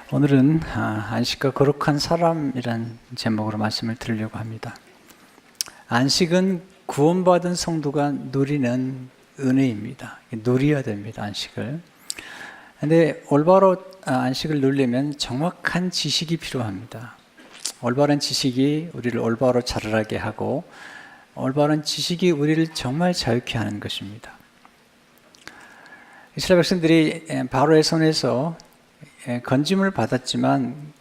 오늘은 안식과 거룩한 사람이란 제목으로 말씀을 드리려고 합니다. 안식은 구원받은 성도가 누리는 은혜입니다. 누려야 됩니다, 안식을. 근데 올바로 안식을 누리려면 정확한 지식이 필요합니다. 올바른 지식이 우리를 올바로 자라게 하고 올바른 지식이 우리를 정말 자유케 하는 것입니다. 이스라엘 백성들이 바로의 손에서 건짐을 받았지만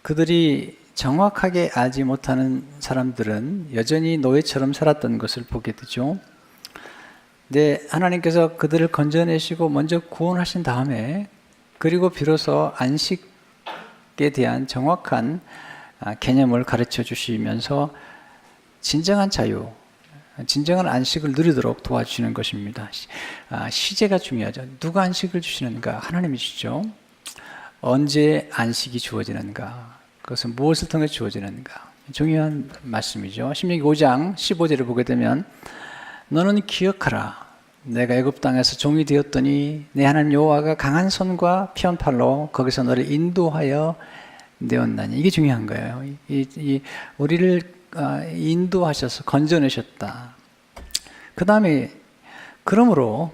그들이 정확하게 알지 못하는 사람들은 여전히 노예처럼 살았던 것을 보게 되죠. 근데 하나님께서 그들을 건져내시고 먼저 구원하신 다음에 그리고 비로소 안식에 대한 정확한 개념을 가르쳐 주시면서 진정한 자유, 진정한 안식을 누리도록 도와주시는 것입니다. 시제가 중요하죠. 누가 안식을 주시는가? 하나님이 주시죠. 언제 안식이 주어지는가? 그것은 무엇을 통해 주어지는가? 중요한 말씀이죠. 신명기 5장 15절을 보게 되면 너는 기억하라. 내가 애굽 땅에서 종이 되었더니 내 하나님 여호와가 강한 손과 피한 팔로 거기서 너를 인도하여 내었나니. 이게 중요한 거예요. 우리를 인도하셔서 건져내셨다. 그 다음에 그러므로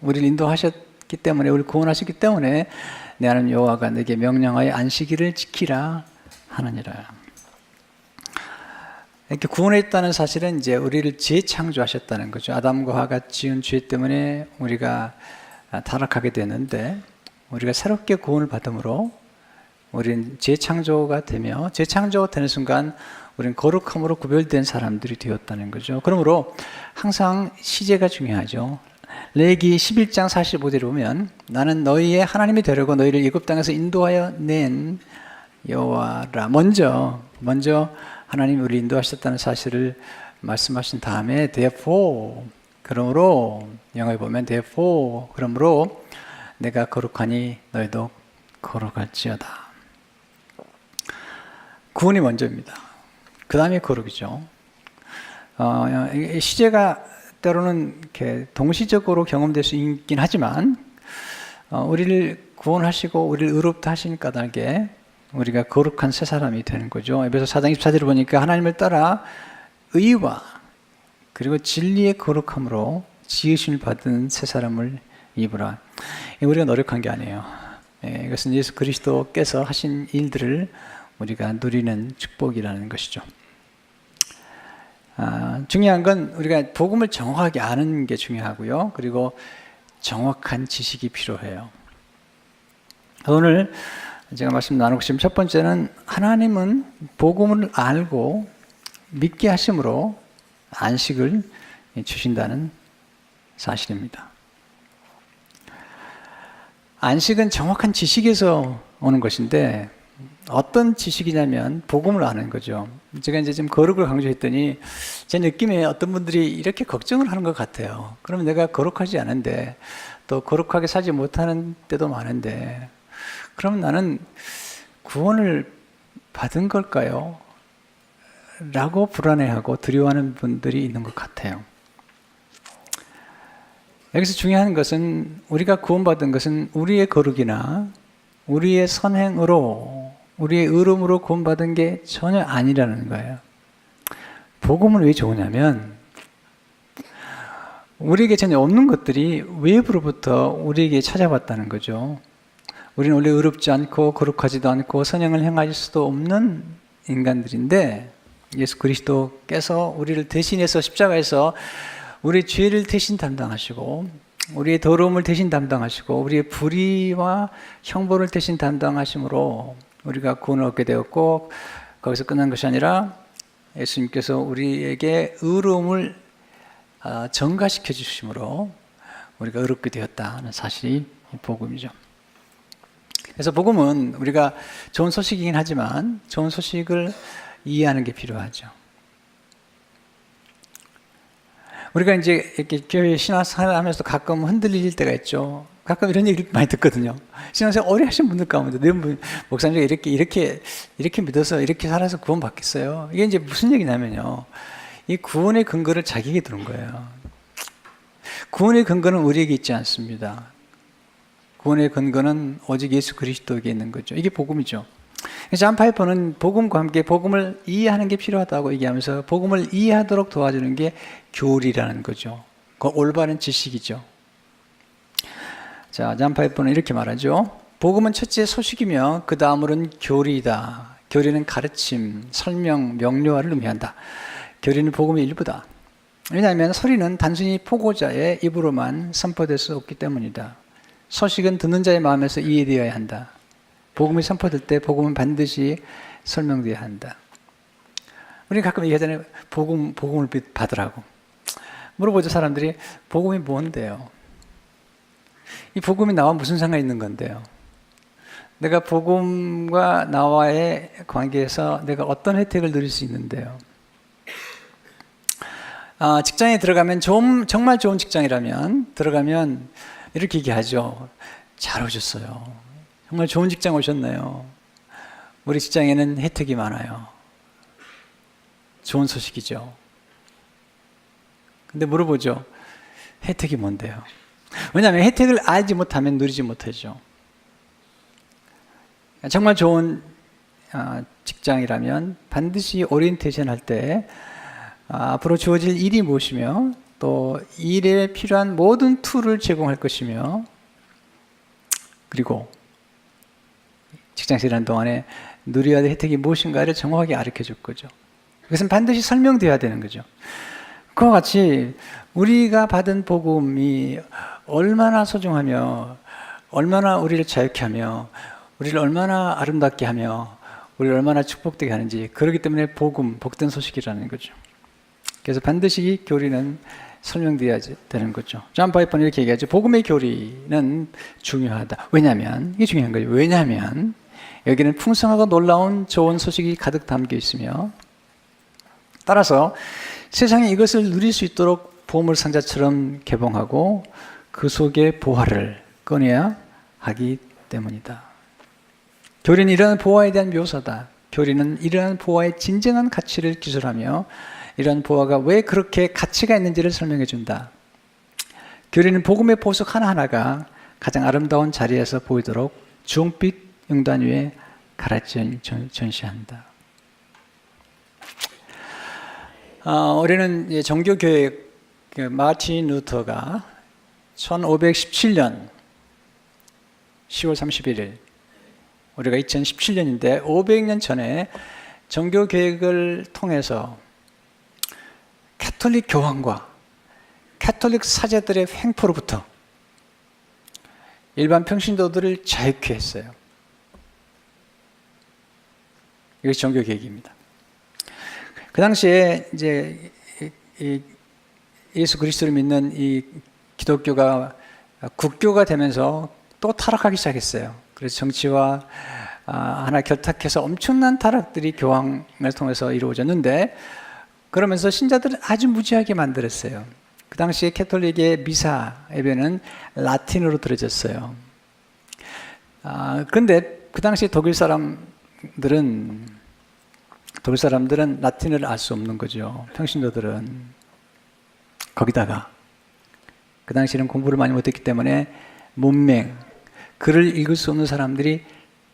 우리를 인도하셨기 때문에, 우리를 구원하셨기 때문에 내 하나님 여호와가 내게 명령하여 안식일을 지키라 하느니라. 이렇게 구원했다는 사실은 이제 우리를 재창조하셨다는 거죠. 아담과 하와가 지은 죄 때문에 우리가 타락하게 되는데 우리가 새롭게 구원을 받음으로 우리는 재창조가 되며, 재창조가 되는 순간 우리는 거룩함으로 구별된 사람들이 되었다는 거죠. 그러므로 항상 시제가 중요하죠. 레위기 11장 45절에 보면 나는 너희의 하나님이 되려고 너희를 애굽 땅에서 인도하여 낸 여호와라. 먼저 하나님이 우리를 인도하셨다는 사실을 말씀하신 다음에 therefore, 그러므로, 영어에 보면 therefore, 그러므로 내가 거룩하니 너희도 거룩할지어다. 구원이 먼저입니다. 그 다음에 거룩이죠. 시제가 때로는 이렇게 동시적으로 경험될 수 있긴 하지만 우리를 구원하시고 우리를 의롭다 하신 까닭에 우리가 거룩한 새 사람이 되는 거죠. 에베소 4장 24절을 보니까 하나님을 따라 의와 그리고 진리의 거룩함으로 지으심을 받은 새 사람을 입으라. 우리가 노력한 게 아니에요. 이것은 예수 그리스도께서 하신 일들을 우리가 누리는 축복이라는 것이죠. 중요한 건 우리가 복음을 정확하게 아는 게 중요하고요. 그리고 정확한 지식이 필요해요. 오늘 제가 말씀 나누고 싶은 첫 번째는 하나님은 복음을 알고 믿게 하심으로 안식을 주신다는 사실입니다. 안식은 정확한 지식에서 오는 것인데 어떤 지식이냐면 복음을 아는 거죠. 제가 이제 좀 거룩을 강조했더니 제 느낌에 어떤 분들이 이렇게 걱정을 하는 것 같아요. 그러면 내가 거룩하지 않은데 또 거룩하게 살지 못하는 때도 많은데 그럼 나는 구원을 받은 걸까요? 라고 불안해하고 두려워하는 분들이 있는 것 같아요. 여기서 중요한 것은 우리가 구원받은 것은 우리의 거룩이나 우리의 선행으로, 우리의 의로움으로 구원받은 게 전혀 아니라는 거예요. 복음은 왜 좋으냐면 우리에게 전혀 없는 것들이 외부로부터 우리에게 찾아왔다는 거죠. 우리는 원래 의롭지 않고 거룩하지도 않고 선행을 행할 수도 없는 인간들인데 예수 그리스도께서 우리를 대신해서 십자가에서 우리의 죄를 대신 담당하시고 우리의 더러움을 대신 담당하시고 우리의 불의와 형벌을 대신 담당하심으로 우리가 구원을 얻게 되었고 거기서 끝난 것이 아니라 예수님께서 우리에게 의로움을 전가시켜 주심으로 우리가 의롭게 되었다는 사실이 복음이죠. 그래서 복음은 우리가 좋은 소식이긴 하지만 좋은 소식을 이해하는 게 필요하죠. 우리가 이제 이렇게 교회 신앙생활 하면서 가끔 흔들릴 때가 있죠. 가끔 이런 얘기 많이 듣거든요. 신앙생활 오래 하신 분들 가운데 내 목사님 이렇게 믿어서 이렇게 살아서 구원 받겠어요. 이게 이제 무슨 얘기냐면요. 이 구원의 근거를 자기에게 두는 거예요. 구원의 근거는 우리에게 있지 않습니다. 구원의 근거는 오직 예수 그리스도에게 있는 거죠. 이게 복음이죠. 존 파이퍼는 복음과 함께 복음을 이해하는 게 필요하다고 얘기하면서 복음을 이해하도록 도와주는 게 교리라는 거죠. 그 올바른 지식이죠. 자, 존 파이퍼는 이렇게 말하죠. 복음은 첫째 소식이며 그 다음으로는 교리이다. 교리는 가르침, 설명, 명료화를 의미한다. 교리는 복음의 일부다. 왜냐하면 소리는 단순히 포고자의 입으로만 선포될 수 없기 때문이다. 소식은 듣는 자의 마음에서 이해되어야 한다. 복음이 선포될 때 복음은 반드시 설명되어야 한다. 우리 가끔 얘기하잖아요. 복음을 받으라고. 물어보죠, 사람들이. 복음이 뭔데요? 이 복음이 나와 무슨 상관이 있는 건데요? 내가 복음과 나와의 관계에서 내가 어떤 혜택을 누릴 수 있는데요? 직장에 들어가면 정말 좋은 직장이라면 들어가면 이렇게 얘기하죠. 잘 오셨어요. 정말 좋은 직장 오셨네요. 우리 직장에는 혜택이 많아요. 좋은 소식이죠. 근데 물어보죠. 혜택이 뭔데요? 왜냐하면 혜택을 알지 못하면 누리지 못하죠. 정말 좋은 직장이라면 반드시 오리엔테이션 할 때 앞으로 주어질 일이 무엇이며 또 일에 필요한 모든 툴을 제공할 것이며 그리고 직장에서 일하는 동안에 누려야 될 혜택이 무엇인가를 정확하게 가르쳐 줄 거죠. 그것은 반드시 설명되어야 되는 거죠. 그와 같이 우리가 받은 복음이 얼마나 소중하며 얼마나 우리를 자유케 하며 우리를 얼마나 아름답게 하며 우리를 얼마나 축복되게 하는지 그렇기 때문에 복음, 복된 소식이라는 거죠. 그래서 반드시 교리는 설명되어야 되는 거죠. 존 파이퍼는 이렇게 얘기하죠. 복음의 교리는 중요하다. 왜냐하면 이게 중요한 거예요. 왜냐하면 여기는 풍성하고 놀라운 좋은 소식이 가득 담겨 있으며 따라서 세상이 이것을 누릴 수 있도록 보물 상자처럼 개봉하고 그 속에 보화를 꺼내야 하기 때문이다. 교리는 이러한 보화에 대한 묘사다. 교리는 이러한 보화의 진정한 가치를 기술하며 이러한 보화가 왜 그렇게 가치가 있는지를 설명해 준다. 교리는 복음의 보석 하나하나가 가장 아름다운 자리에서 보이도록 주홍빛 용단 위에 가라져 전시한다. 올해는 정교교회 마틴 루터가 1517년 10월 31일 우리가 2017년인데 500년 전에 정교개혁을 통해서 가톨릭 교황과 가톨릭 사제들의 횡포로부터 일반 평신도들을 자유케 했어요. 이것이 정교개혁입니다. 그 당시에 이제 예수 그리스도를 믿는 이 기독교가 국교가 되면서 또 타락하기 시작했어요. 그래서 정치와 하나 결탁해서 엄청난 타락들이 교황을 통해서 이루어졌는데 그러면서 신자들은 아주 무지하게 만들었어요. 그 당시에 캐톨릭의 미사 예배는 라틴어로 들어졌어요. 그런데 그 당시 독일 사람들은 라틴어를 알 수 없는 거죠. 평신도들은. 거기다가 그 당시에는 공부를 많이 못했기 때문에 문맹, 글을 읽을 수 없는 사람들이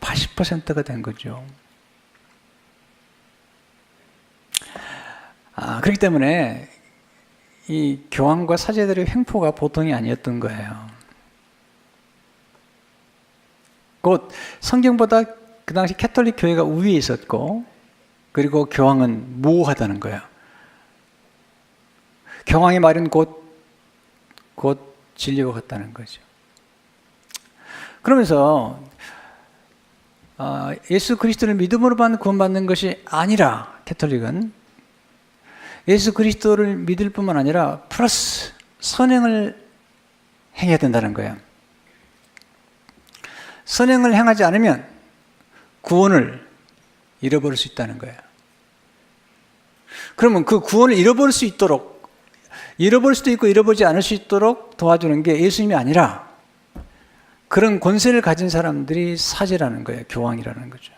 80%가 된 거죠. 그렇기 때문에 이 교황과 사제들의 횡포가 보통이 아니었던 거예요. 곧 성경보다 그 당시 캐톨릭 교회가 우위에 있었고 그리고 교황은 무호하다는 거예요. 교황의 말은 곧 진리와 같다는 거죠. 그러면서 예수 그리스도를 믿음으로만 구원받는 것이 아니라 캐톨릭은 예수 그리스도를 믿을 뿐만 아니라 플러스 선행을 행해야 된다는 거예요. 선행을 행하지 않으면 구원을 잃어버릴 수 있다는 거예요. 그러면 그 구원을 잃어버릴 수 있도록 잃어버릴 수도 있고 잃어버리지 않을 수 있도록 도와주는 게 예수님이 아니라 그런 권세를 가진 사람들이 사제라는 거예요. 교황이라는 거죠.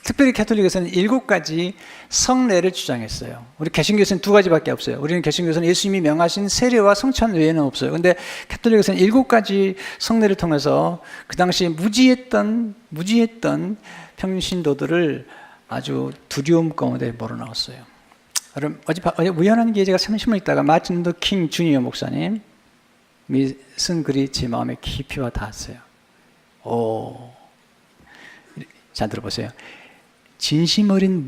특별히 가톨릭에서는 7가지 성례를 주장했어요. 우리 개신교에서는 2가지밖에 없어요. 우리는 개신교에서는 예수님이 명하신 세례와 성찬 외에는 없어요. 근데 가톨릭에서는 7가지 성례를 통해서 그 당시 무지했던 평신도들을 아주 두려움 가운데 몰아넣었어요. 어제 우연한 기회에 제가 신문 읽다가 마틴 루터 킹 주니어 목사님이 쓴 글이 제 마음에 깊이 와 닿았어요. 자, 들어보세요. 진심 어린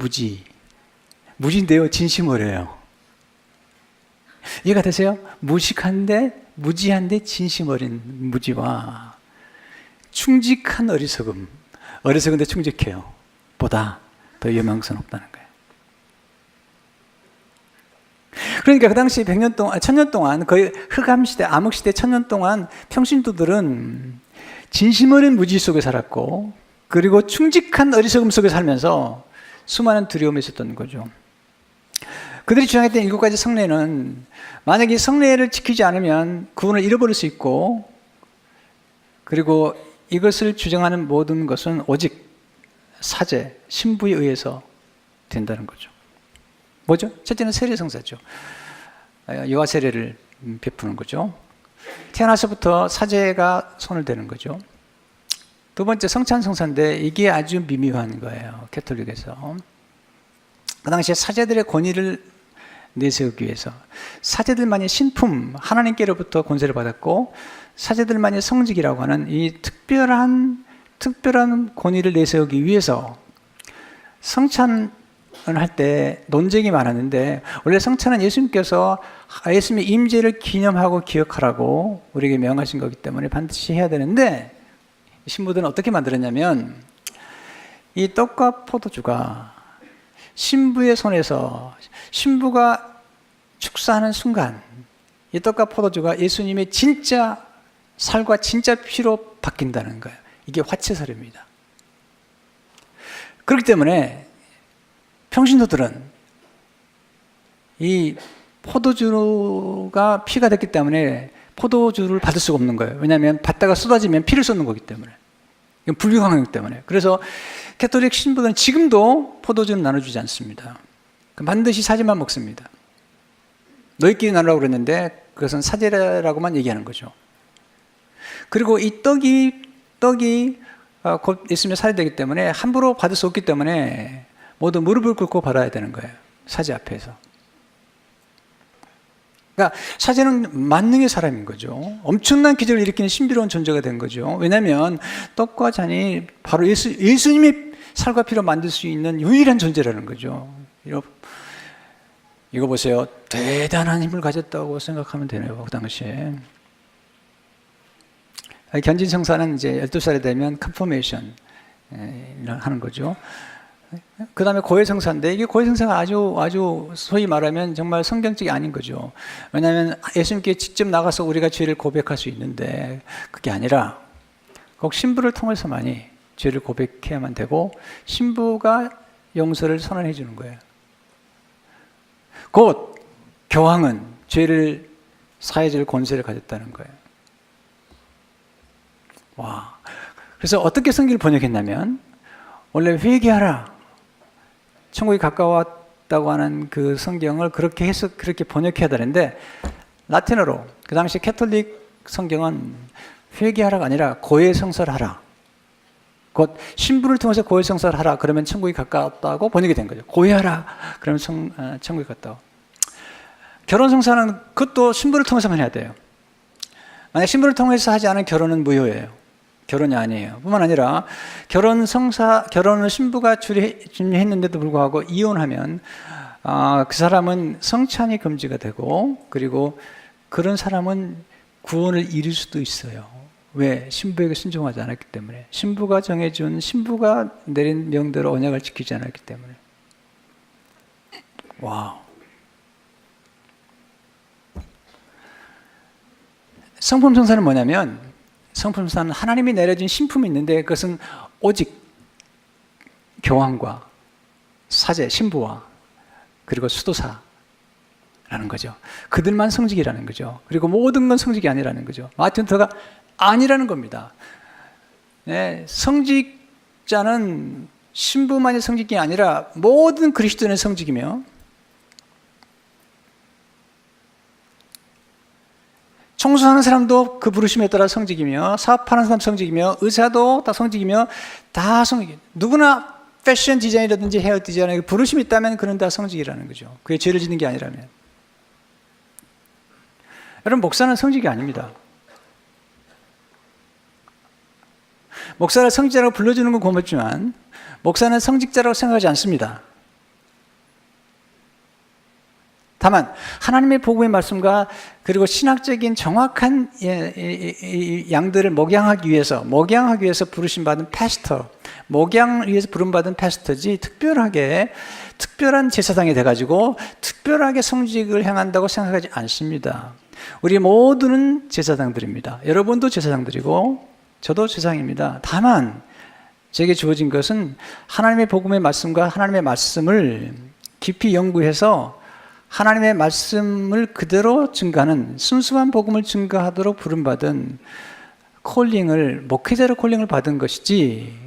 무지인데요, 진심 어려요. 이해가 되세요? 무지한데 진심 어린 무지와 충직한 어리석은데 충직해요. 보다 더 위험성없다는 거예요. 그러니까 그 당시 1000년 동안 거의 흑암시대, 암흑시대 1000년 동안 평신도들은 진심 어린 무지 속에 살았고, 그리고 충직한 어리석음 속에 살면서 수많은 두려움이 있었던 거죠. 그들이 주장했던 7가지 성례는 만약에 성례를 지키지 않으면 구원을 잃어버릴 수 있고, 그리고 이것을 주장하는 모든 것은 오직 사제, 신부에 의해서 된다는 거죠. 뭐죠? 첫째는 세례성사죠. 여호와 세례를 베푸는 거죠. 태어나서부터 사제가 손을 대는 거죠. 두 번째 성찬성사인데 이게 아주 미묘한 거예요. 가톨릭에서. 그 당시에 사제들의 권위를 내세우기 위해서 사제들만이 신품, 하나님께로부터 권세를 받았고, 사제들만이 성직이라고 하는 이 특별한 권위를 내세우기 위해서 성찬을 할 때 논쟁이 많았는데, 원래 성찬은 예수님께서 예수님의 임재를 기념하고 기억하라고 우리에게 명하신 거기 때문에 반드시 해야 되는데, 신부들은 어떻게 만들었냐면 이 떡과 포도주가 신부의 손에서, 신부가 축사하는 순간 이 떡과 포도주가 예수님의 진짜 살과 진짜 피로 바뀐다는 거예요. 이게 화채살입니다. 그렇기 때문에 평신도들은 이 포도주가 피가 됐기 때문에 포도주를 받을 수가 없는 거예요. 왜냐하면 받다가 쏟아지면 피를 쏟는 거기 때문에. 이건 불경항이기 때문에. 그래서 가톨릭 신부들은 지금도 포도주는 나눠주지 않습니다. 반드시 사제만 먹습니다. 너희끼리 나누라고 그랬는데 그것은 사제라고만 얘기하는 거죠. 그리고 이 떡이 곧 예수님의 살이 때문에 함부로 받을 수 없기 때문에 모두 무릎을 꿇고 받아야 되는 거예요. 사제 앞에서. 그러니까 사제는 만능의 사람인 거죠. 엄청난 기적을 일으키는 신비로운 존재가 된 거죠. 왜냐하면 떡과 잔이 바로 예수님의 살과 피로 만들 수 있는 유일한 존재라는 거죠. 이거 보세요. 대단한 힘을 가졌다고 생각하면 되네요. 그 당시에. 견진성사는 이제 12살이 되면 컨퍼메이션 하는 거죠. 그 다음에 고해성사인데, 이게 고해성사가 아주 소위 말하면 정말 성경적이 아닌 거죠. 왜냐하면 예수님께 직접 나가서 우리가 죄를 고백할 수 있는데, 그게 아니라 꼭 신부를 통해서만이 죄를 고백해야만 되고, 신부가 용서를 선언해 주는 거예요. 곧 교황은 죄를 사해줄 권세를 가졌다는 거예요. 와. 그래서 어떻게 성경을 번역했냐면, 원래 회개하라, 천국이 가까웠다고 하는 그 성경을 그렇게 해서 그렇게 번역해야 되는데, 라틴어로 그 당시 가톨릭 성경은 회개하라가 아니라 고해성사를 하라. 곧 신부를 통해서 고해성사를 하라. 그러면 천국이 가까웠다고 번역이 된 거죠. 고해하라. 그러면 천국이 가까워. 결혼성사는 그것도 신부를 통해서만 해야 돼요. 만약 신부를 통해서 하지 않은 결혼은 무효예요. 결혼이 아니에요. 뿐만 아니라 결혼을 신부가 준비했는데도 불구하고 이혼하면 그 사람은 성찬이 금지가 되고, 그리고 그런 사람은 구원을 잃을 수도 있어요. 왜? 신부에게 순종하지 않았기 때문에. 신부가 내린 명대로 언약을 지키지 않았기 때문에. 와우. 성품성사는 뭐냐면, 성품성사는 하나님이 내려준 신품이 있는데, 그것은 오직 교황과 사제, 신부와 그리고 수도사라는 거죠. 그들만 성직이라는 거죠. 그리고 모든 건 성직이 아니라는 거죠. 마틴 루터가 아니라는 겁니다. 네, 성직자는 신부만이 성직이 아니라 모든 그리스도인의 성직이며 청소하는 사람도 그 부르심에 따라 성직이며 사업하는 사람 성직이며 의사도 다 성직이며 다 성직. 누구나 패션 디자이너든지 헤어 디자이너 부르심이 있다면 그는 다 성직이라는 거죠. 그게 죄를 짓는 게 아니라면. 여러분 목사는 성직이 아닙니다. 목사를 성직자라고 불러주는 건 고맙지만 목사는 성직자라고 생각하지 않습니다. 다만 하나님의 복음의 말씀과 그리고 신학적인 정확한 양들을 목양하기 위해서 부르심 받은 패스터, 목양을 위해서 부름받은 패스터지 특별한 제사장이 돼가지고 특별하게 성직을 행한다고 생각하지 않습니다. 우리 모두는 제사장들입니다. 여러분도 제사장들이고 저도 제사장입니다. 다만 제게 주어진 것은 하나님의 복음의 말씀과 하나님의 말씀을 깊이 연구해서 하나님의 말씀을 그대로 증가하는 순수한 복음을 증가하도록 부름받은 목회자로 콜링을 받은 것이지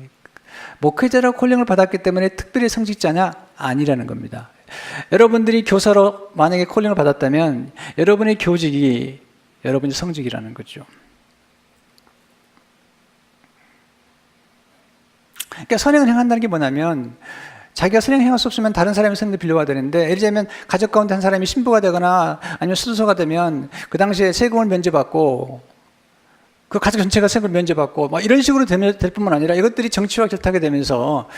목회자로 콜링을 받았기 때문에 특별히 성직자냐? 아니라는 겁니다. 여러분들이 교사로 만약에 콜링을 받았다면 여러분의 교직이 여러분의 성직이라는 거죠. 그러니까 선행을 행한다는 게 뭐냐면 자기가 선행 행할 수 없으면 다른 사람의 선행을 빌려와야 되는데 예를 들면 가족 가운데 한 사람이 신부가 되거나 아니면 수도사가 되면 그 당시에 세금을 면제받고 그 가족 전체가 세금을 면제받고 뭐 이런 식으로 될 뿐만 아니라 이것들이 정치와 결탁이 되면서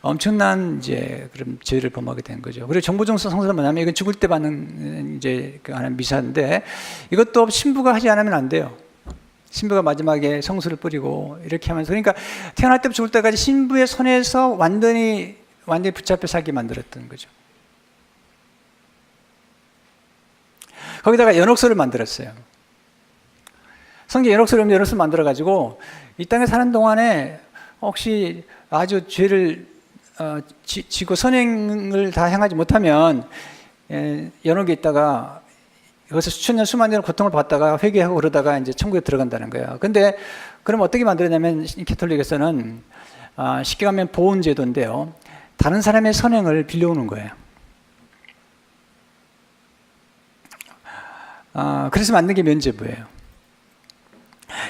엄청난 이제 그런 죄를 범하게 된 거죠. 그리고 정보정서 성사는 뭐냐면 이건 죽을 때 받는 이제 그 하는 미사인데 이것도 신부가 하지 않으면 안 돼요. 신부가 마지막에 성수를 뿌리고 이렇게 하면서 그러니까 태어날 때부터 죽을 때까지 신부의 손에서 완전히 붙잡혀 살게 만들었던 거죠. 거기다가 연옥소를 만들었어요. 성경 연옥소를 만들어가지고 이 땅에 사는 동안에 혹시 아주 죄를 지고 선행을 다 행하지 못하면 연옥에 있다가 여기서 수천 년 수만 년 고통을 받다가 회개하고 그러다가 이제 천국에 들어간다는 거예요. 근데 그럼 어떻게 만들었냐면 캐톨릭에서는 쉽게 가면 보온 제도인데요. 다른 사람의 선행을 빌려오는 거예요. 그래서 만든 게 면죄부예요.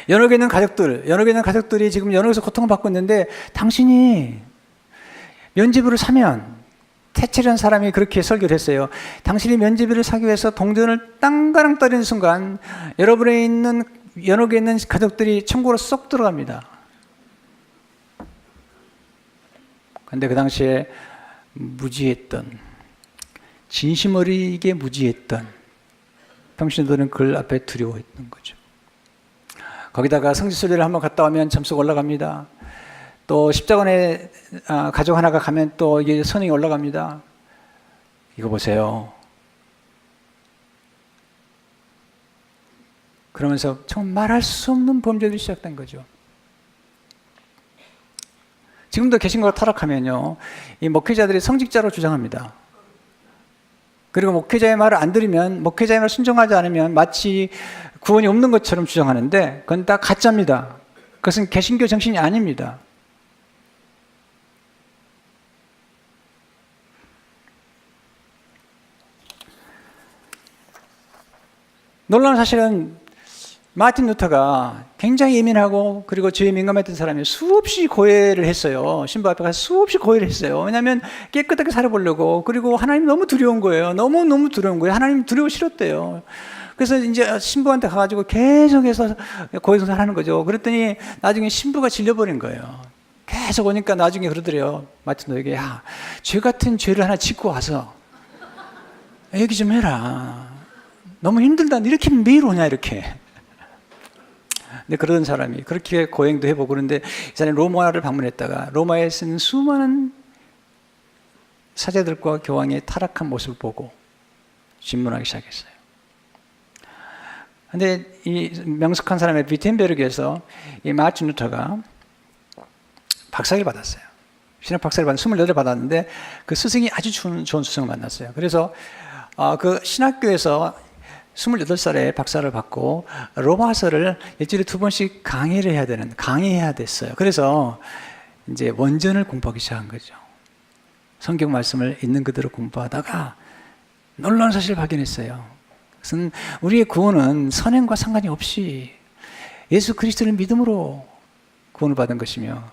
연옥에 있는 가족들이 지금 연옥에서 고통을 받고 있는데 당신이 면죄부를 사면 태철이라는 사람이 그렇게 설교를 했어요. 당신이 면죄부를 사기 위해서 동전을 땅가랑 떨리는 순간 여러분에 있는 연옥에 있는 가족들이 천국으로 쏙 들어갑니다. 근데 그 당시에 진심 어리게 무지했던 평신도들은 그 앞에 두려워했던 거죠. 거기다가 성지순례를 한번 갔다 오면 점수가 올라갑니다. 또 십자군에 가족 하나가 가면 또 이게 선행이 올라갑니다. 이거 보세요. 그러면서 정말 말할 수 없는 범죄들이 시작된 거죠. 지금도 개신교가 타락하면요, 이 목회자들이 성직자로 주장합니다. 그리고 목회자의 말을 안 들으면, 목회자의 말을 순종하지 않으면 마치 구원이 없는 것처럼 주장하는데 그건 다 가짜입니다. 그것은 개신교 정신이 아닙니다. 놀라운 사실은 마틴 루터가 굉장히 예민하고 그리고 죄에 민감했던 사람이 수없이 고해를 했어요. 신부 앞에 가서 수없이 고해를 했어요. 왜냐하면 깨끗하게 살아보려고. 그리고 하나님 너무 두려운 거예요. 너무 두려운 거예요. 하나님 두려워 싫었대요. 그래서 이제 신부한테 가가지고 계속해서 고해성사를 하는 거죠. 그랬더니 나중에 신부가 질려버린 거예요. 계속 오니까 나중에 그러더래요. 마틴 루터에게, 야, 죄 같은 죄를 하나 짓고 와서 얘기 좀 해라. 너무 힘들다. 이렇게 매일 오냐 이렇게. 근데 그러던 사람이 그렇게 고행도 해보고 그런데 이 사람이 로마를 방문했다가 로마에 쓰는 수많은 사제들과 교황의 타락한 모습을 보고 질문하기 시작했어요. 근데 이 명석한 사람의 비텐베르크에서 이 마틴 루터가 박사를 받았어요. 신학 박사를 받은 28을 받았는데 그 스승이 아주 좋은 스승을 만났어요. 그래서 그 신학교에서 28살에 박사를 받고 로마서를 일주일에 2번씩 강의해야 됐어요. 그래서 이제 원전을 공부하기 시작한 거죠. 성경 말씀을 있는 그대로 공부하다가 놀라운 사실을 발견했어요. 그것은 우리의 구원은 선행과 상관이 없이 예수 그리스도를 믿음으로 구원을 받은 것이며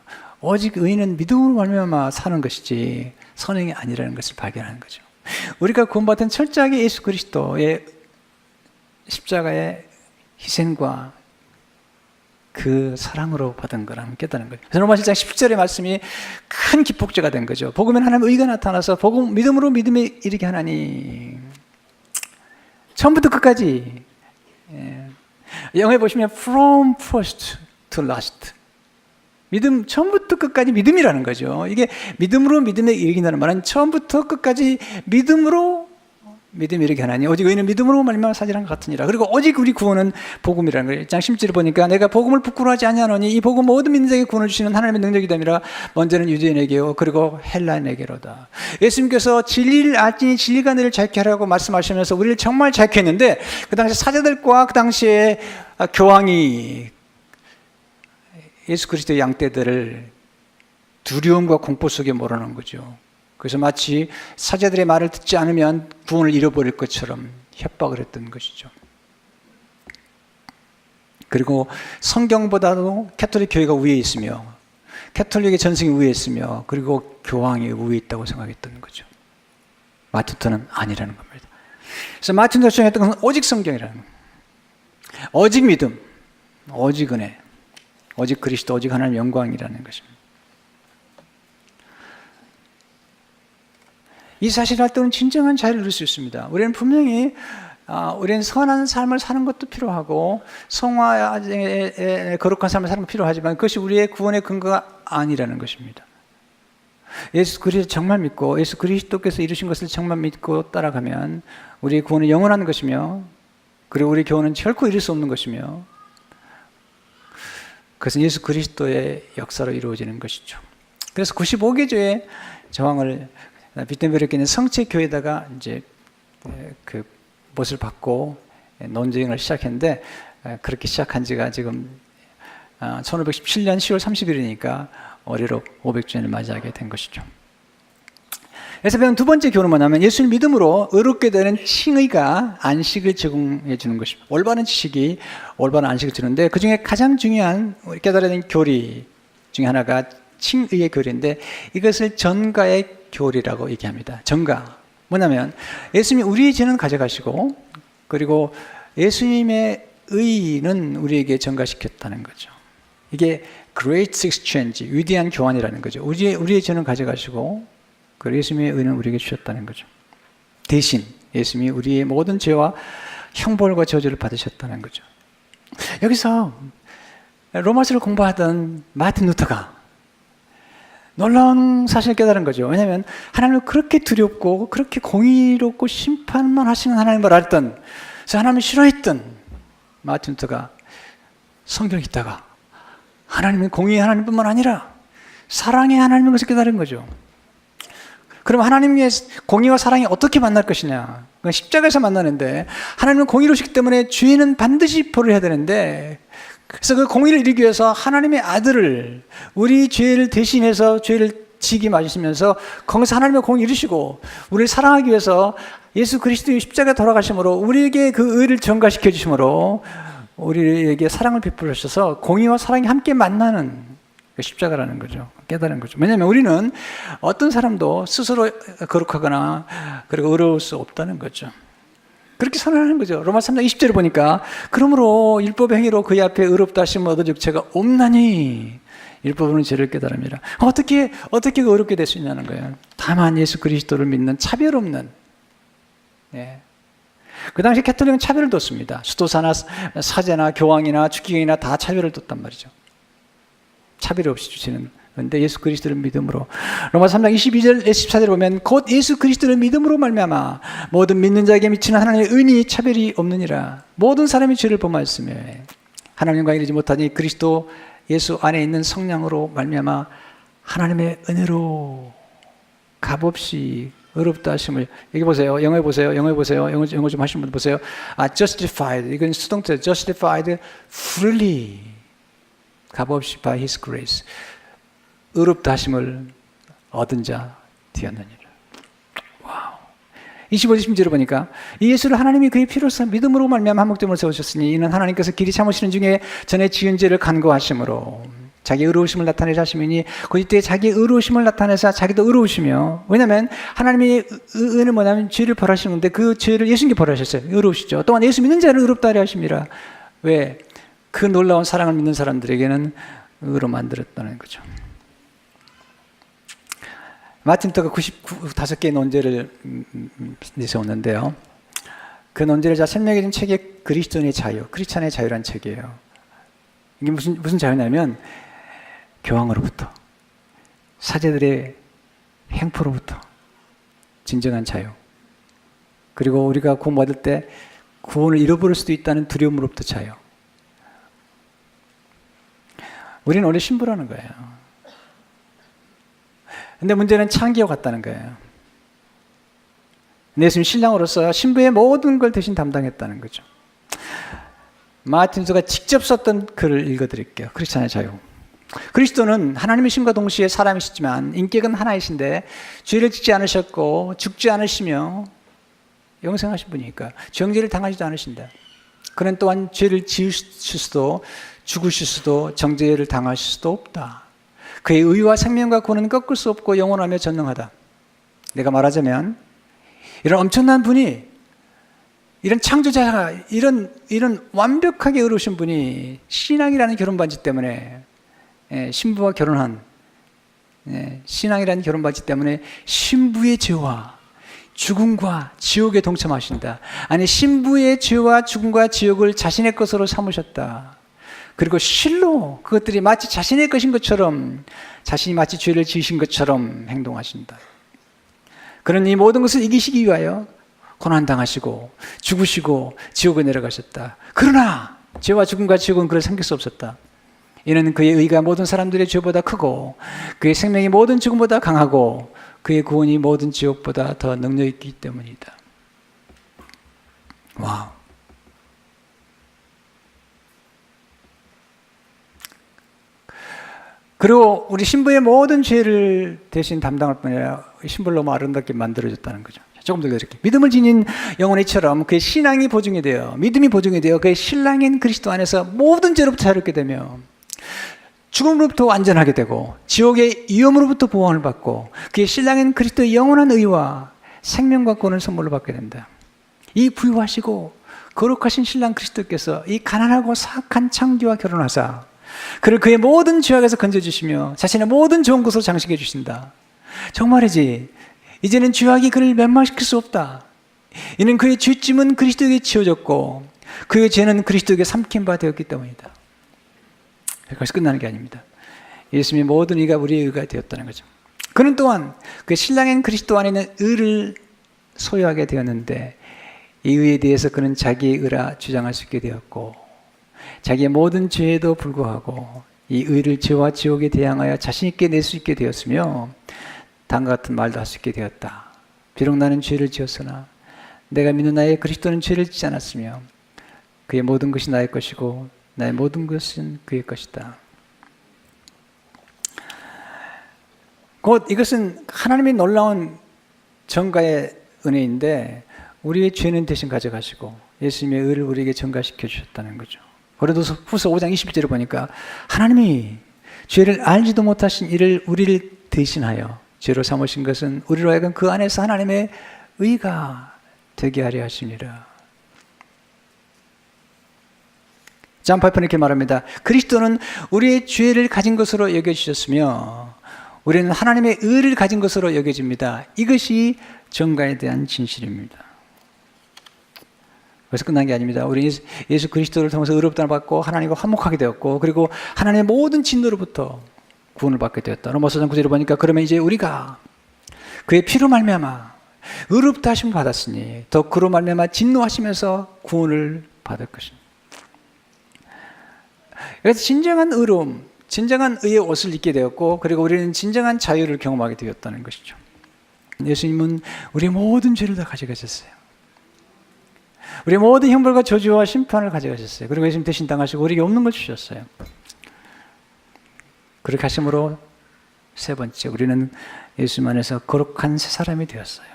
오직 의인은 믿음으로 말미암아 사는 것이지 선행이 아니라는 것을 발견하는 거죠. 우리가 구원받은 철저하게 예수 그리스도의 십자가의 희생과 그 사랑으로 받은 거라는 깨달은 거예요. 그래서 로마 7장 17절의 말씀이 큰 기폭제가 된 거죠. 복음엔 하나님의 의가 나타나서 복음 믿음으로 믿음에 이르게 하나니 처음부터 끝까지 영어에 보시면 from first to last 믿음 처음부터 끝까지 믿음이라는 거죠. 이게 믿음으로 믿음에 이르긴다는 말은 처음부터 끝까지 믿음으로 믿음에 이르게 하나니 오직 의인은 믿음으로 말미암아 사지란 것 같으니라. 그리고 오직 우리 구원은 복음이라는 거예요. 1장 10절을 보니까 내가 복음을 부끄러워하지 아니하노니 이 복음 모든 믿는 자에게 구원을 주시는 하나님의 능력이 됨이라. 먼저는 유대인에게요 그리고 헬라인에게로다. 예수님께서 진리를 알지니 진리가 너를 자유케 하라고 말씀하시면서 우리를 정말 자유케 했는데 그 당시 사제들과 그 당시에 교황이 예수 그리스도의 양떼들을 두려움과 공포 속에 몰아넣은 거죠. 그래서 마치 사제들의 말을 듣지 않으면 구원을 잃어버릴 것처럼 협박을 했던 것이죠. 그리고 성경보다도 캐톨릭 교회가 위에 있으며 캐톨릭의 전승이 위에 있으며 그리고 교황이 위에 있다고 생각했던 거죠. 마틴 루터는 아니라는 겁니다. 그래서 마틴 루터가 주장했던 것은 오직 성경이라는 거예요. 오직 믿음, 오직 은혜, 오직 그리스도, 오직 하나님의 영광이라는 것입니다. 이 사실을 할 때는 진정한 자유를 누릴 수 있습니다. 우리는 분명히 우리는 선한 삶을 사는 것도 필요하고 성화의 거룩한 삶을 사는 것도 필요하지만 그것이 우리의 구원의 근거가 아니라는 것입니다. 예수 그리스도 정말 믿고 예수 그리스도께서 이루신 것을 정말 믿고 따라가면 우리의 구원은 영원한 것이며 그리고 우리 교훈은 결코 이룰 수 없는 것이며 그것은 예수 그리스도의 역사로 이루어지는 것이죠. 그래서 95개조의 저항을 비텐베르크에 있는 성체교회에다가 이제 그 못을 받고 논쟁을 시작했는데 그렇게 시작한 지가 지금 1517년 10월 30일이니까 올해로 500주년을 맞이하게 된 것이죠. 그래서 배운 두 번째 교훈은 뭐냐면 예수를 믿음으로 의롭게 되는 칭의가 안식을 제공해 주는 것입니다. 올바른 지식이 올바른 안식을 주는데 그중에 가장 중요한 깨달아야 되는 교리 중에 하나가 칭의의 교리인데 이것을 전가의 교리라고 얘기합니다. 전가 뭐냐면 예수님이 우리의 죄는 가져가시고 그리고 예수님의 의는 우리에게 전가시켰다는 거죠. 이게 Great Exchange, 위대한 교환이라는 거죠. 우리의 죄는 가져가시고 그리고 예수님의 의는 우리에게 주셨다는 거죠. 대신 예수님이 우리의 모든 죄와 형벌과 저주를 받으셨다는 거죠. 여기서 로마서를 공부하던 마틴 루터가 놀라운 사실을 깨달은 거죠. 왜냐하면 하나님을 그렇게 두렵고 그렇게 공의롭고 심판만 하시는 하나님을 알던 그래서 하나님을 싫어했던 마틴 루터가 성경을 읽다가 하나님은 공의의 하나님뿐만 아니라 사랑의 하나님인 것을 깨달은 거죠. 그럼 하나님의 공의와 사랑이 어떻게 만날 것이냐? 십자가에서 만나는데 하나님은 공의로우시기 때문에 죄는 반드시 벌을 해야 되는데 그래서 그 공의를 이루기 위해서 하나님의 아들을 우리 죄를 대신해서 죄를 지게 맞으시면서 거기서 하나님의 공의를 이루시고 우리를 사랑하기 위해서 예수 그리스도의 십자가에 돌아가심으로 우리에게 그 의를 전가시켜 주심으로 우리에게 사랑을 베풀으셔서 공의와 사랑이 함께 만나는 십자가라는 거죠. 깨달은 거죠. 왜냐하면 우리는 어떤 사람도 스스로 거룩하거나 그리고 의로울 수 없다는 거죠. 그렇게 선언하는 거죠. 로마 3장 20절을 보니까 그러므로 율법의 행위로 그의 앞에 의롭다 하심을 얻어줄 죄가 없나니 율법으로는 죄를 깨달음이라. 어떻게 의롭게 될 수 있냐는 거예요. 다만 예수 그리스도를 믿는 차별 없는 그 당시 캐톨릭은 차별을 뒀습니다. 수도사나 사제나 교황이나 주기경이나 다 차별을 뒀단 말이죠. 차별 없이 주시는 그런데 예수 그리스도를 믿음으로 로마 3장 22절 14절을 보면 곧 예수 그리스도를 믿음으로 말미암아 모든 믿는 자에게 미치는 하나님의 은혜의 차별이 없느니라. 모든 사람이 죄를 범하였으며 하나님과 이르지 못하니 그리스도 예수 안에 있는 성령으로 말미암아 하나님의 은혜로 값없이 의롭다 하심을 여기 보세요. 영어에 보세요. 영어 좀 하시는 분 보세요. justified 이건 수동태 justified freely 값없이 by His grace. 의롭다 하심을 얻은 자 되었느니라. 와우. 25절 16절을 보니까 이 예수를 하나님이 그의 피로써 믿음으로 말미암아 한 목적으로 세우셨으니 이는 하나님께서 길이 참으시는 중에 전에 지은 죄를 간구하심으로 자기 의로우심을 나타내자 하심이니 그 이때 자기 의로우심을 나타내사 자기도 의로우시며, 왜냐하면 하나님의 의는 뭐냐면 죄를 벌하시는데 그 죄를 예수님께 벌하셨어요. 의로우시죠. 또한 예수 믿는 자를 의롭다 하려 하심이라. 왜? 그 놀라운 사랑을 믿는 사람들에게는 의로 만들었다는 거죠. 마틴 루터가 95개의 논제를 내세웠는데요. 그 논제를 잘 설명해 준 책이 그리스도인의 자유, 크리스찬의 자유라는 책이에요. 이게 무슨 자유냐면 교황으로부터, 사제들의 행포로부터 진정한 자유, 그리고 우리가 구원받을 때 구원을 잃어버릴 수도 있다는 두려움으로부터 자유. 우리는 원래 신부라는 거예요. 근데 문제는 창기와 같다는 거예요. 예수님 신랑으로서 신부의 모든 걸 대신 담당했다는 거죠. 마틴 루터가 직접 썼던 글을 읽어드릴게요. 크리스찬의 자유. 그리스도는 하나님의 신과 동시에 사람이시지만 인격은 하나이신데 죄를 짓지 않으셨고 죽지 않으시며 영생하신 분이니까 정죄를 당하지도 않으신다. 그는 또한 죄를 지으실 수도 죽으실 수도 정죄를 당하실 수도 없다. 그의 의와 생명과 구원은 꺾을 수 없고 영원하며 전능하다. 내가 말하자면 이런 엄청난 분이, 이런 창조자가, 이런 완벽하게 의로우신 분이 신앙이라는 결혼반지 때문에, 신부와 결혼한 신앙이라는 결혼반지 때문에 신부의 죄와 죽음과 지옥에 동참하신다. 아니, 신부의 죄와 죽음과 지옥을 자신의 것으로 삼으셨다. 그리고 실로 그것들이 마치 자신의 것인 것처럼, 자신이 마치 죄를 지으신 것처럼 행동하신다. 그는 이 모든 것을 이기시기 위하여 고난당하시고 죽으시고 지옥에 내려가셨다. 그러나 죄와 죽음과 지옥은 그를 삼킬 수 없었다. 이는 그의 의가 모든 사람들의 죄보다 크고 그의 생명이 모든 죽음보다 강하고 그의 구원이 모든 지옥보다 더 능력 있기 때문이다. 와우. 그리고 우리 신부의 모든 죄를 대신 담당할 뿐 아니라 신부를 너무 아름답게 만들어줬다는 거죠. 조금 더 이렇게 믿음을 지닌 영혼이처럼 그의 신앙이 보증이 되어, 믿음이 보증이 되어 그의 신랑인 그리스도 안에서 모든 죄로부터 자유롭게 되며 죽음으로부터 완전하게 되고 지옥의 위험으로부터 보호를 받고 그의 신랑인 그리스도의 영원한 의와 생명과 구원을 선물로 받게 된다. 이 부유하시고 거룩하신 신랑 그리스도께서 이 가난하고 사악한 창기와 결혼하사 그를 그의 모든 죄악에서 건져주시며 자신의 모든 좋은 것으로 장식해 주신다. 정말이지, 이제는 죄악이 그를 멸망시킬 수 없다. 이는 그의 죄짐은 그리스도에게 지어졌고 그의 죄는 그리스도에게 삼킨 바 되었기 때문이다. 여기서 끝나는 게 아닙니다. 예수님의 모든 의가 우리의 의가 되었다는 거죠. 그는 또한 그 신랑인 그리스도 안에 있는 의를 소유하게 되었는데 이 의에 대해서 그는 자기의 의라 주장할 수 있게 되었고 자기의 모든 죄에도 불구하고 이 의를 죄와 지옥에 대항하여 자신 있게 낼 수 있게 되었으며 다음과 같은 말도 할 수 있게 되었다. 비록 나는 죄를 지었으나 내가 믿는 나의 그리스도는 죄를 짓지 않았으며 그의 모든 것이 나의 것이고 나의 모든 것은 그의 것이다. 곧 이것은 하나님의 놀라운 정가의 은혜인데 우리의 죄는 대신 가져가시고 예수님의 의를 우리에게 전가시켜 주셨다는 거죠. 고린도서 후서 5장 20절을 보니까 하나님이 죄를 알지도 못하신 이를 우리를 대신하여 죄로 삼으신 것은 우리로 하여금 그 안에서 하나님의 의가 되게 하려 하시니라. 존 파이퍼는 이렇게 말합니다. 그리스도는 우리의 죄를 가진 것으로 여겨주셨으며 우리는 하나님의 의를 가진 것으로 여겨집니다. 이것이 정가에 대한 진실입니다. 그래서 끝난 게 아닙니다. 우리 예수 그리스도를 통해서 의롭다를 받고 하나님과 화목하게 되었고 그리고 하나님의 모든 진노로부터 구원을 받게 되었다. 로마서 4장 9절을 보니까 그러면 이제 우리가 그의 피로 말미암아 의롭다 하심을 받았으니 더 그로 말미암아 진노하시면서 구원을 받을 것입니다. 그래서 진정한 의로움, 진정한 의의 옷을 입게 되었고 그리고 우리는 진정한 자유를 경험하게 되었다는 것이죠. 예수님은 우리의 모든 죄를 다 가져가셨어요. 우리의 모든 형벌과 저주와 심판을 가져가셨어요. 그리고 예수님 대신 당하시고 우리에게 없는 걸 주셨어요. 그렇게 하심으로 세 번째, 우리는 예수 안에서 거룩한 새 사람이 되었어요.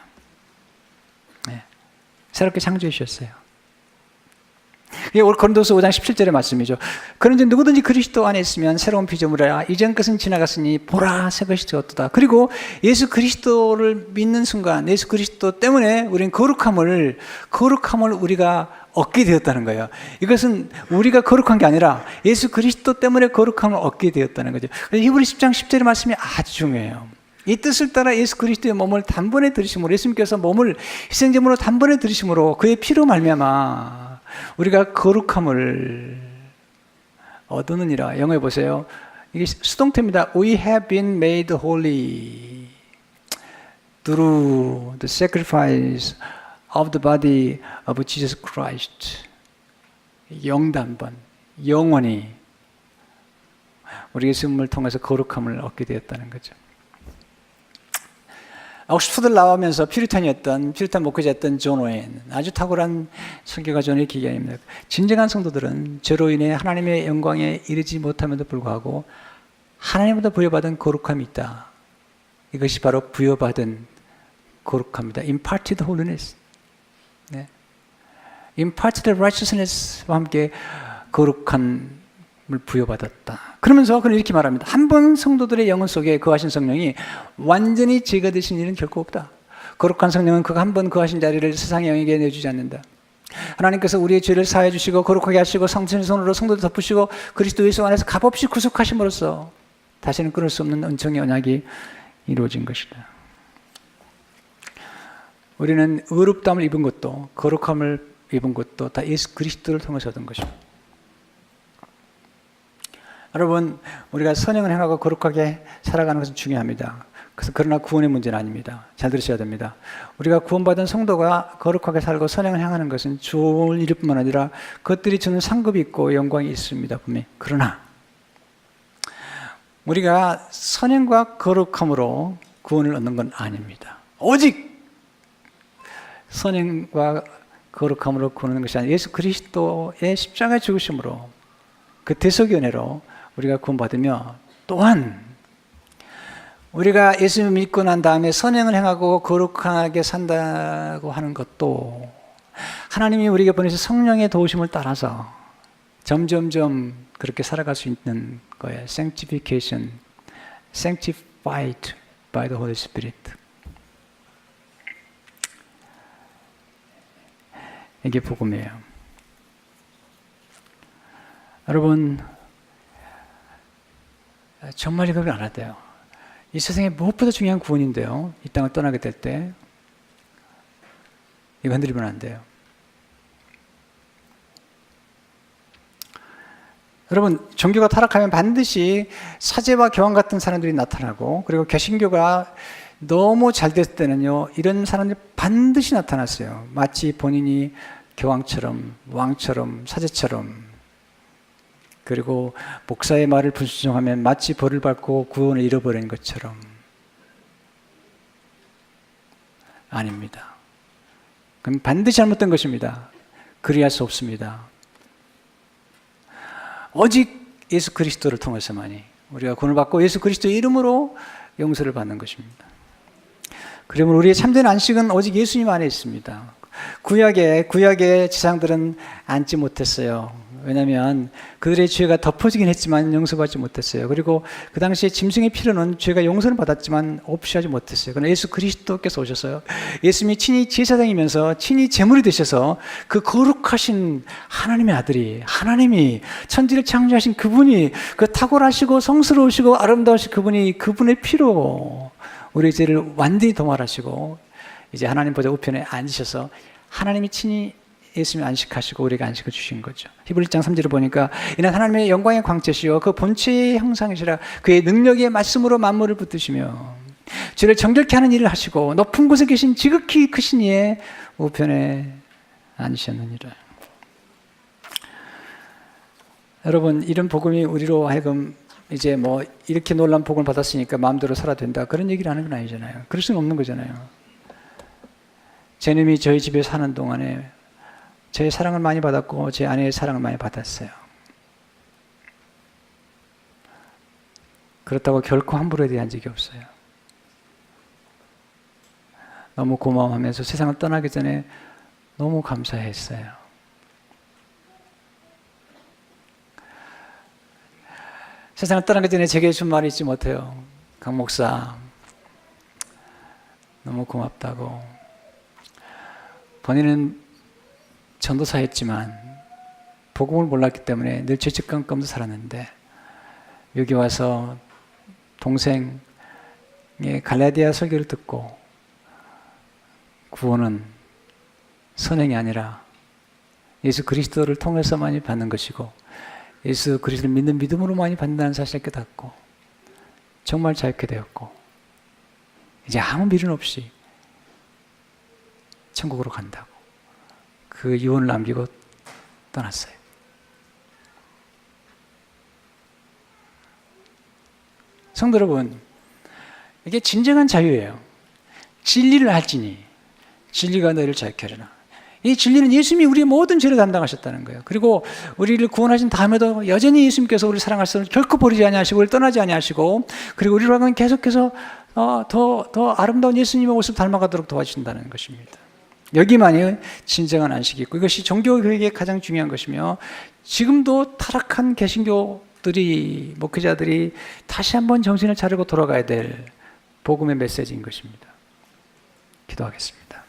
네. 새롭게 창조해 주셨어요. 이게 고린도서 5장 17절의 말씀이죠. 그런데 누구든지 그리스도 안에 있으면 새로운 피조물이라 이전 것은 지나갔으니 보라 새 것이 되었도다. 그리고 예수 그리스도를 믿는 순간 예수 그리스도 때문에 우리는 거룩함을 우리가 얻게 되었다는 거예요. 이것은 우리가 거룩한 게 아니라 예수 그리스도 때문에 거룩함을 얻게 되었다는 거죠. 히브리 10장 10절의 말씀이 아주 중요해요. 이 뜻을 따라 예수 그리스도의 몸을 단번에 들이심으로, 예수님께서 몸을 희생제물로 단번에 들이심으로 그의 피로 말미암아 우리가 거룩함을 얻느니라. 영어에 보세요. 이게 수동태입니다. We have been made holy through the sacrifice of the body of Jesus Christ. 영단번, 영원히 우리 예수님을 통해서 거룩함을 얻게 되었다는 거죠. 옥스퍼드를 나오면서 피ュ리탄 목회자였던 존 오웬, 아주 탁월한 설교가 전의 기견입니다. 진정한 성도들은 죄로 인해 하나님의 영광에 이르지 못함에도 불구하고 하나님보다 부여받은 거룩함이 있다. 이것이 바로 부여받은 거룩함입니다. Imparted holiness. 네. Imparted righteousness와 함께 거룩함을 부여받았다. 그러면서 그는 이렇게 말합니다. 한 번 성도들의 영혼 속에 거하신 성령이 완전히 제거 되신 일은 결코 없다. 거룩한 성령은 그가 한 번 거하신 자리를 세상의 영에게 내주지 않는다. 하나님께서 우리의 죄를 사해 주시고 거룩하게 하시고 성신의 손으로 성도를 덮으시고 그리스도 예수 안에서 값없이 구속하심으로써 다시는 끊을 수 없는 은총의 언약이 이루어진 것이다. 우리는 의롭다함을 입은 것도 거룩함을 입은 것도 다 예수 그리스도를 통해서 얻은 것입니다. 여러분, 우리가 선행을 행하고 거룩하게 살아가는 것은 중요합니다. 그러나 구원의 문제는 아닙니다. 잘 들으셔야 됩니다. 우리가 구원받은 성도가 거룩하게 살고 선행을 행하는 것은 좋은 일일 뿐만 아니라 그것들이 주는 상급이 있고 영광이 있습니다. 분명히. 그러나 우리가 선행과 거룩함으로 구원을 얻는 건 아닙니다. 오직 선행과 거룩함으로 구원하는 것이 아니라 예수 그리스도의 십자가 죽으심으로 그 대속의 은혜로 우리가 구원받으며 또한 우리가 예수님을 믿고 난 다음에 선행을 행하고 거룩하게 산다고 하는 것도 하나님이 우리에게 보내신 성령의 도우심을 따라서 점점점 그렇게 살아갈 수 있는 거예요. Sanctification, sanctified by the Holy Spirit. 이게 복음이에요. 여러분, 정말 이걸 알아야 돼요. 이 세상에 무엇보다 중요한 구원인데요. 이 땅을 떠나게 될 때 이거 흔들리면 안 돼요. 여러분, 종교가 타락하면 반드시 사제와 교황 같은 사람들이 나타나고, 그리고 개신교가 너무 잘 됐을 때는요, 이런 사람들이 반드시 나타났어요. 마치 본인이 교황처럼, 왕처럼, 사제처럼. 그리고 목사의 말을 불순종하면 마치 벌을 받고 구원을 잃어버린 것처럼. 아닙니다. 그럼 반드시 잘못된 것입니다. 그리할 수 없습니다. 오직 예수 그리스도를 통해서만이 우리가 구원을 받고 예수 그리스도의 이름으로 용서를 받는 것입니다. 그러면 우리의 참된 안식은 오직 예수님 안에 있습니다. 구약의 지상들은 앉지 못했어요. 왜냐하면 그들의 죄가 덮어지긴 했지만 용서받지 못했어요. 그리고 그 당시에 짐승의 피로는 죄가 용서를 받았지만 없이하지 못했어요. 그러나 예수 그리스도께서 오셔서요, 예수님이 친히 제사장이면서 친히 제물이 되셔서 그 거룩하신 하나님의 아들이, 하나님이 천지를 창조하신 그분이, 그 탁월하시고 성스러우시고 아름다우신 그분이 그분의 피로 우리의 죄를 완전히 도말하시고 이제 하나님 보좌 우편에 앉으셔서 하나님이 친히 예수님이 안식하시고 우리에게 안식을 주신 거죠. 히브리 1장 3절을 보니까 이는 하나님의 영광의 광채시요 그 본체의 형상이시라 그의 능력의 말씀으로 만물을 붙드시며 죄를 정결케 하는 일을 하시고 높은 곳에 계신 지극히 크신 이의 우편에 앉으셨느니라. 여러분, 이런 복음이 우리로 하여금 이제 뭐 이렇게 놀라운 복음을 받았으니까 마음대로 살아도 된다, 그런 얘기를 하는 건 아니잖아요. 그럴 수는 없는 거잖아요. 제님이 저희 집에 사는 동안에 제 사랑을 많이 받았고 제 아내의 사랑을 많이 받았어요. 그렇다고 결코 함부로 대한 적이 없어요. 너무 고마워하면서 세상을 떠나기 전에 너무 감사했어요. 세상을 떠나기 전에 제게 해준 말이 있지 못해요. 강 목사, 너무 고맙다고. 본인은 전도사였지만 복음을 몰랐기 때문에 늘 죄책감 가운데 살았는데 여기 와서 동생의 갈라디아 설교를 듣고 구원은 선행이 아니라 예수 그리스도를 통해서만이 받는 것이고 예수 그리스도를 믿는 믿음으로만이 받는다는 사실을 깨닫고 정말 자유케 되었고 이제 아무 미련 없이 천국으로 간다고 그 유언을 남기고 떠났어요. 성도 여러분, 이게 진정한 자유예요. 진리를 알지니 진리가 너희를 자유케 하리라. 이 진리는 예수님이 우리의 모든 죄를 담당하셨다는 거예요. 그리고 우리를 구원하신 다음에도 여전히 예수님께서 우리를 사랑하시고 결코 버리지 아니하시고 우리를 떠나지 아니하시고 그리고 우리를 계속해서 더 아름다운 예수님의 모습 닮아가도록 도와주신다는 것입니다. 여기만이 진정한 안식이 있고 이것이 종교개혁의 가장 중요한 것이며 지금도 타락한 개신교들이 목회자들이 다시 한번 정신을 차리고 돌아가야 될 복음의 메시지인 것입니다. 기도하겠습니다.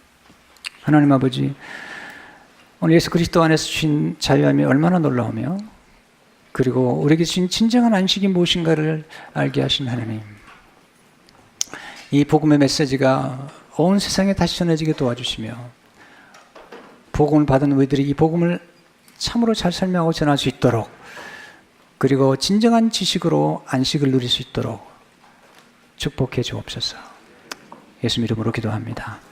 하나님 아버지, 오늘 예수 그리스도 안에서 주신 자유함이 얼마나 놀라우며 그리고 우리에게 주신 진정한 안식이 무엇인가를 알게 하신 하나님, 이 복음의 메시지가 온 세상에 다시 전해지게 도와주시며 복음을 받은 우리들이 이 복음을 참으로 잘 설명하고 전할 수 있도록 그리고 진정한 지식으로 안식을 누릴 수 있도록 축복해 주옵소서. 예수 이름으로 기도합니다.